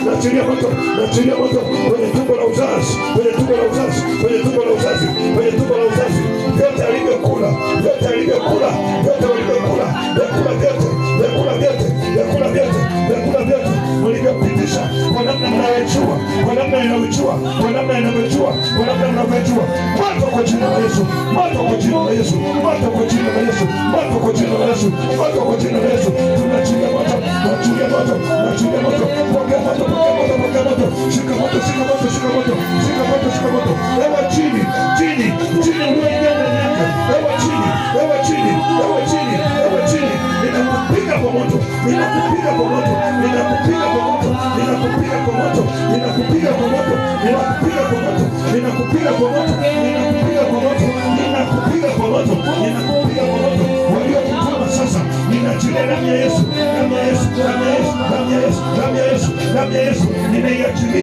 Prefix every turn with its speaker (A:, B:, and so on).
A: naachilia moto, naachilia moto kwenye tumbo la uzazi, kwenye tumbo la uzazi, kwenye tumbo la uzazi, kwenye tumbo la uzazi, vyote alivyokula, vyote alivyokula, vyote alivyokula, vyakula vyote, vyakula vyote, vyakula vyote, vyakula vyote ulivyopitisha kwa namna mnayojua, kwa namna inayojua, kwa namna inavyojua, kwa namna mnavyojua, moto kwa jina la Yesu, moto kwa jina la Yesu, moto kwa jina la Yesu, moto kwa jina la Yesu, moto kwa jina la Yesu, tunachilia moto, tunachilia moto, tunachilia moto, pokea moto, pokea moto, pokea moto, shika moto, shika moto, shika moto, shika moto, shika moto, ewa chini, chini, chini ulioingia ndani yake, ewa chini, ewa chini, ewa chini, ewa chini, ninakupiga kwa moto, ninakupiga kwa moto, ninakupiga kwa moto, ninakupiga kwa moto, ninakupiga kwa moto, ninakupiga kwa moto, ninakupiga kwa moto, ninakupiga kwa moto, ninakupiga kwa moto, ninakupiga kwa moto, waliokutuma sasa, ninaachilia damu ya Yesu, damu ya Yesu, damu ya Yesu, damu ya Yesu, damu ya Yesu, damu ya Yesu, ninaiachilia.